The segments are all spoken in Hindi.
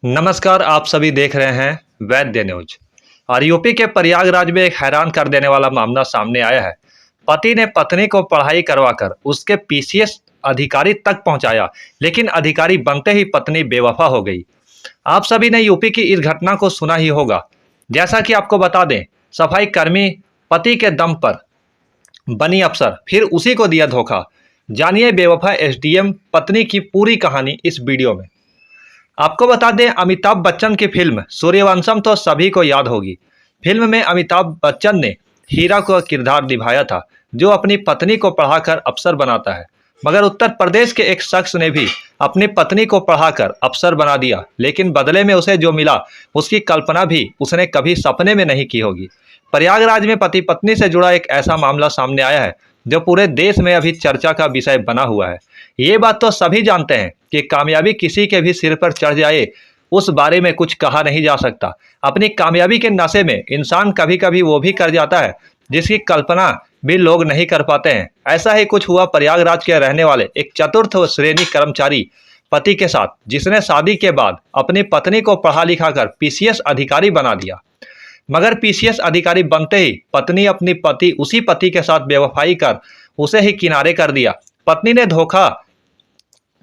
नमस्कार, आप सभी देख रहे हैं वैद्य न्यूज। और यूपी के प्रयागराज में एक हैरान कर देने वाला मामला सामने आया है। पति ने पत्नी को पढ़ाई करवाकर उसके पीसीएस अधिकारी तक पहुंचाया, लेकिन अधिकारी बनते ही पत्नी बेवफा हो गई। आप सभी ने यूपी की इस घटना को सुना ही होगा। जैसा कि आपको बता दें, सफाई कर्मी पति के दम पर बनी अफसर, फिर उसी को दिया धोखा। जानिए बेवफा एसडीएम पत्नी की पूरी कहानी इस वीडियो में। आपको बता दें, अमिताभ बच्चन की फिल्म सूर्यवंशम तो सभी को याद होगी। फिल्म में अमिताभ बच्चन ने हीरा का किरदार निभाया था, जो अपनी पत्नी को पढ़ाकर अफसर बनाता है। मगर उत्तर प्रदेश के एक शख्स ने भी अपनी पत्नी को पढ़ाकर अफसर बना दिया, लेकिन बदले में उसे जो मिला उसकी कल्पना भी उसने कभी सपने में नहीं की होगी। प्रयागराज में पति पत्नी से जुड़ा एक ऐसा मामला सामने आया है जो पूरे देश में अभी चर्चा का विषय बना हुआ है। ये बात तो सभी जानते हैं कि कामयाबी किसी के भी सिर पर चढ़ जाए, उस बारे में कुछ कहा नहीं जा सकता। अपनी कामयाबी के नशे में इंसान कभी कभी वो भी कर जाता है जिसकी कल्पना भी लोग नहीं कर पाते हैं। ऐसा ही कुछ हुआ प्रयागराज के रहने वाले एक चतुर्थ श्रेणी कर्मचारी पति के साथ, जिसने शादी के बाद अपनी पत्नी को पढ़ा लिखा कर पीसीएस अधिकारी बना दिया। मगर पीसीएस अधिकारी बनते ही पत्नी अपनी उसी पति के साथ बेवफाई कर उसे ही किनारे कर दिया। पत्नी ने धोखा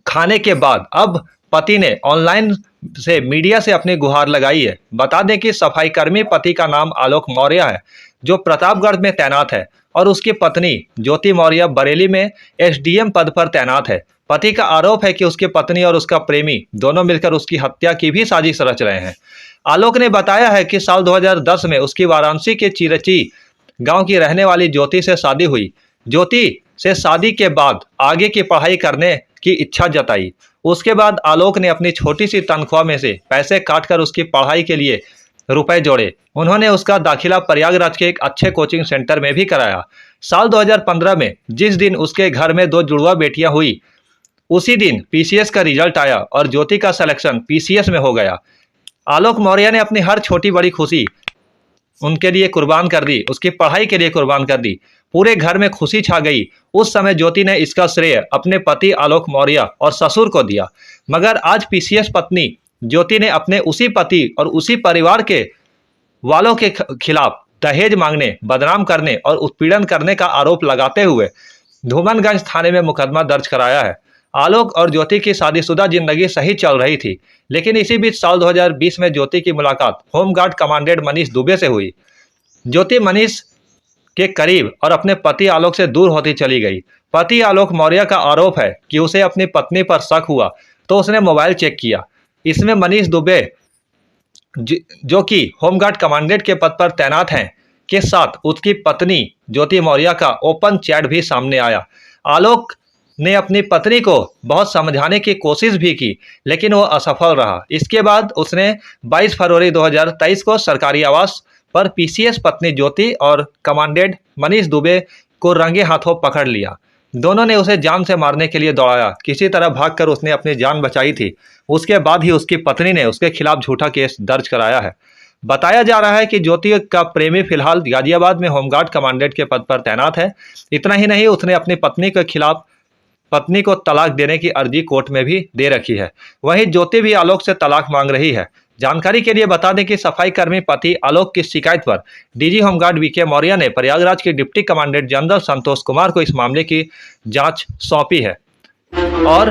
खाने के बाद अब पति ने ऑनलाइन से मीडिया से अपनी गुहार लगाई है। बता दें कि सफाई कर्मी पति का नाम आलोक मौर्य है, जो प्रतापगढ़ में तैनात है, और उसकी पत्नी ज्योति मौर्य बरेली में एसडीएम पद पर तैनात है। पति का आरोप है कि उसकी पत्नी और उसका प्रेमी दोनों मिलकर उसकी हत्या की भी साजिश रच रहे हैं। आलोक ने बताया है कि साल 2010 में उसकी वाराणसी के चिरची गांव की रहने वाली ज्योति से शादी हुई। ज्योति से शादी के बाद आगे की पढ़ाई करने की इच्छा जताई। उसके बाद आलोक ने अपनी छोटी सी तनख्वाह में से पैसे काटकर उसकी पढ़ाई के लिए रुपए जोड़े। उन्होंने उसका दाखिला प्रयागराज के एक अच्छे कोचिंग सेंटर में भी कराया। साल 2015 में जिस दिन उसके घर में 2 जुड़वा बेटियां हुई, उसी दिन पीसीएस का रिजल्ट आया और ज्योति का सिलेक्शन पीसीएस में हो गया। आलोक मौर्य ने अपनी हर छोटी बड़ी खुशी उनके लिए कुर्बान कर दी, उसकी पढ़ाई के लिए कुर्बान कर दी। पूरे घर में खुशी छा गई। उस समय ज्योति ने इसका श्रेय अपने पति आलोक मौर्य और ससुर को दिया। मगर आज पीसीएस पत्नी ज्योति ने अपने उसी पति और उसी परिवार के वालों के खिलाफ दहेज मांगने, बदनाम करने और उत्पीड़न करने का आरोप लगाते हुए धूमनगंज थाने में मुकदमा दर्ज कराया है। आलोक और ज्योति की शादीशुदा जिंदगी सही चल रही थी, लेकिन इसी बीच साल 2020 में ज्योति की मुलाकात होमगार्ड कमांडेंट मनीष दुबे से हुई। ज्योति मनीष के करीब और अपने पति आलोक से दूर होती चली गई। पति आलोक मौर्य का आरोप है कि उसे अपनी पत्नी पर शक हुआ तो उसने मोबाइल चेक किया। इसमें मनीष दुबे, जो कि होमगार्ड कमांडेंट के पद पर तैनात हैं, के साथ उसकी पत्नी ज्योति मौर्य का ओपन चैट भी सामने आया। आलोक ने अपनी पत्नी को बहुत समझाने की कोशिश भी की, लेकिन वो असफल रहा। इसके बाद उसने 22 फरवरी 2023 को सरकारी आवास पर पीसीएस पत्नी ज्योति और कमांडेंट मनीष दुबे को रंगे हाथों पकड़ लिया। दोनों ने उसे जान से मारने के लिए दौड़ाया। किसी तरह भागकर उसने अपनी जान बचाई थी। उसके बाद ही उसकी पत्नी ने उसके खिलाफ झूठा केस दर्ज कराया है। बताया जा रहा है कि ज्योति का प्रेमी फिलहाल गाजियाबाद में होमगार्ड कमांडेंट के पद पर तैनात है। इतना ही नहीं, उसने अपनी पत्नी को तलाक देने की अर्जी कोर्ट में भी दे रखी है। वहीं ज्योति भी आलोक से तलाक मांग रही है। जानकारी के लिए बता दें कि सफाई कर्मी पति आलोक की शिकायत पर डीजी होमगार्ड वीके मौर्य ने प्रयागराज के deputy commandant general Santosh Kumar को इस मामले की जांच सौंपी है। और